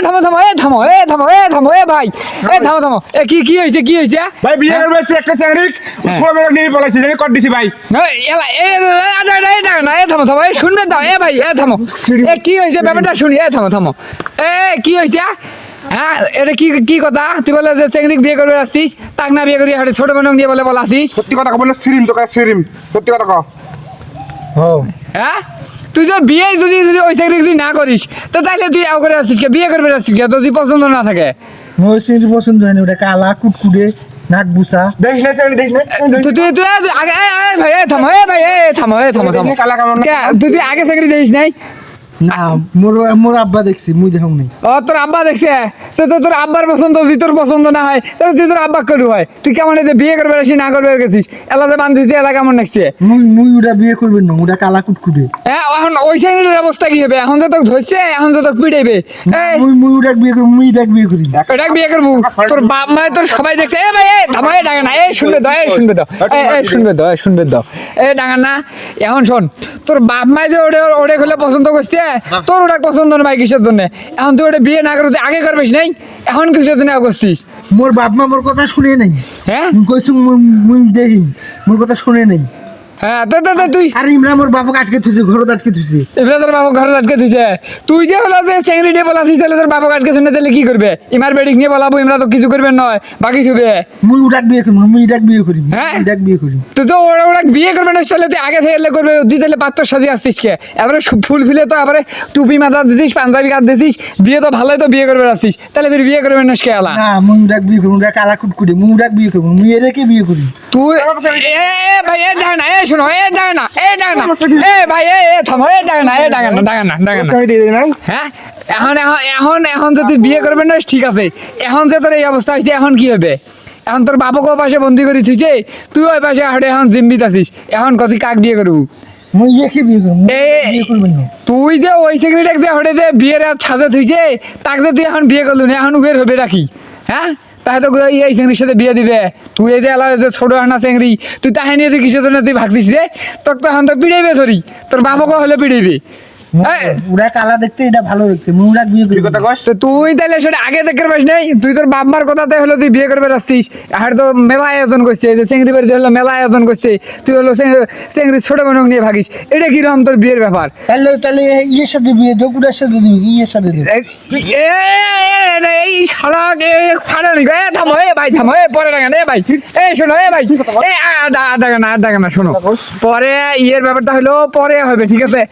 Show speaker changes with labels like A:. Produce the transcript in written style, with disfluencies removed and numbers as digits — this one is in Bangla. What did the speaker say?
A: থামো থামো এ থামো এ থামো এ থামো এ ভাই এ থামো থামো এ কি হয়েছে কি হয়েছে
B: ভাই বিয়ে করবে একটা স্যাংরিক ছোট নিয়ে বলেছি জানি কট দিছি ভাই
A: না এ থামো থামো এ শুনবে দাও এ ভাই এ থামো এ কি হয়েছে ব্যাপারটা শুনি এ থামো থামো এ কি হয়েছে হ্যাঁ এটা কি কি কথা তুই বলে যে চেংড়ি বিয়ে করবে আসছিস তাক না বিয়ে করি হাটে ছোট বোন নিয়ে বলে বলাসিস
B: সত্যি কথা কব না সিরিম তো সিরিম সত্যি কথা কও
A: হ্যাঁ তুই তো বিয়ে যদি যদি ওই চেংড়ি যদি না করিস তো তাহলে তুই এও করে আসছিস কে বিয়ে করবে আসছিস কে তো যদি পছন্দ না থাকে
C: মোর সিংড়ি পছন্দ হয় না ওটা কালা কুটকুটে নাক বুসা
B: দেখিস না চ্যাংড়ি দেখিস না
A: তুই তুই তুই আগে ভাই এ থামো এ ভাই এ থামো এ থামো থামো
B: কালা কামড়
A: কে তুই আগে চেংড়ি দেখিস নাই
C: না মোর আব্বা দেখছি মুই দেখাম নাই
A: ও তোর আব্বা দেখছে তো তো তোর আব্বার পছন্দ যদি তোর পছন্দ না হয় তাহলে তুই তোর আব্বা করু হয় তুই কেমন এই যে বিয়ে করবে আসি না করবে গেছিস এলাকাতে বান্ধবী এলাকা কেমন দেখছে
C: মুই ওটা বিয়ে করবেন না ওটা কালা কুটকুটে
A: হ্যাঁ এখন ওই সাইডের অবস্থা কি হবে এখন তো তোকে ধরছে এখন তো তোকে পিটাইবে এই
C: মুই ওটা বিয়ে করব মুই এটা বিয়ে করি
A: এটা বিয়ে করবো তোর বাপ মা তোর সবাই দেখছে এ ভাই এ থামো এ ডাঙা না এ শুনবে দাও এ শুনবে দাও এ শুনবে দাও এ শুনবে দাও এ ডাঙা না এখন শোন তোর বাপ মা যে ওটা ওটা খুলে পছন্দ করছে তোর ওটা পছন্দ না ভাই কিসের জন্য এখন তুই ওটা বিয়ে না করে তুই আগে করবিস নাই এখন কিসের জন্য করছিস
C: মোর বাপ মা মোর কথা শুনে নাই
A: হ্যাঁ
C: কইছু মুই দেখি মোর কথা শুনে নাই
A: হ্যাঁ তো তুই
C: আর ইমরা মোর বাপকে আটকে থুইছে ঘরত আটকে থুইছে
A: এবার তোর বাবা ঘরে আটকে তুইছে তুই যে হলো যে চেংড়ি দিয়ে বলাছিস তাহলে তোর বাবা আটকে শুনে তাহলে কি করবে ইমার বেডিক নিয়ে বলাবো ইমরা তো কিছু করবে নয় বাকি থুবে
C: মুই ওটা বিয়ে করব মুই এটা বিয়ে করি
A: হ্যাঁ?
C: এটা বিয়ে করি
A: তুই তো ওরা ওরা বিয়ে করবে না তাহলে তুই আগে থেকে করবে তুই তাহলে পাত্র সাজি আসছিস কে এবারে ফুল ফিলে তো এবারে টুপি মাথা দিছিস পাঞ্জাবি কাট দিছিস দিয়ে তো ভালোই তো বিয়ে করবে আসছিস তাহলে ফির বিয়ে করবে না কে আলা
C: না মুই ওটা বিয়ে করব ওটা কালা কুটকুটে মুই ওটা বিয়ে করব মুই এটাকে বিয়ে করি
A: তুই এ ভাই এ ডাক না এ শোনো এ ডাক না এ ডাক না এ ভাই এ থামো এ ডাক না এ ডাক না ডাক না ডাক না
B: চ্যাংড়ি দিয়ে না
A: হ্যাঁ এখন এখন এখন এখন যে তুই বিয়ে করবেন না ঠিক আছে এখন যে তোর এই অবস্থা হয়েছে এখন কি হবে এখন তোর বাবাকে পাশে বন্দি করে থুইছে তুই ওই পাশে হাটে এখন জিম্বিত আছিস এখন কত কাক বিয়ে করবো
C: মুই একে বিয়ে করব মুই
A: এ
C: বিয়ে করবেন না
A: তুই যে ওই সেক্রেটারি যে হঠাৎ বিয়ের সাজা থুইছে তাকে যে তুই এখন বিয়ে করলু না এখন উবের হবে নাকি হ্যাঁ তাই তো এই চেংড়ির সাথে বিয়ে দিবে তুই এই যে এলা যে ছোট হানা চেংড়ি তুই তাহে নিয়ে তুই কিসের জন্য তুই ভাগছিস রে তোকে তো এখন তো পিড়াইবে ধরি তোর বাবাকে হলে পিড়াইবে
C: ওরা কালা দেখতে এটা ভালো দেখতে মুই ওটা বিয়ে করি
B: তুই কথা কস
A: তো তুই তাহলে সেটা আগে দেখতে পারিস নাই তুই তোর বাপ মার কথাতে হলো তুই বিয়ে করবে আসছিস আর তো মেলা আয়োজন করছে যে চেংড়ি বাড়িতে হলো মেলা আয়োজন করছে তুই হলো চেংড়ি ছোট বোনক নিয়ে ভাগিস এটা কিরকম তোর বিয়ের ব্যাপার
C: তাহলে তাহলে ইয়ের সাথে বিয়ে দকুটার সাথে দিবি ইয়ের সাথে দিবি
A: এই শালা ফাড়া নি এ থামো এ ভাই থামো এ পরে ডাকা এ ভাই এ শোনো এ ভাই এ ডাকা না শোনো পরে ইয়ের ব্যাপারটা হলো পরে হবে ঠিক আছে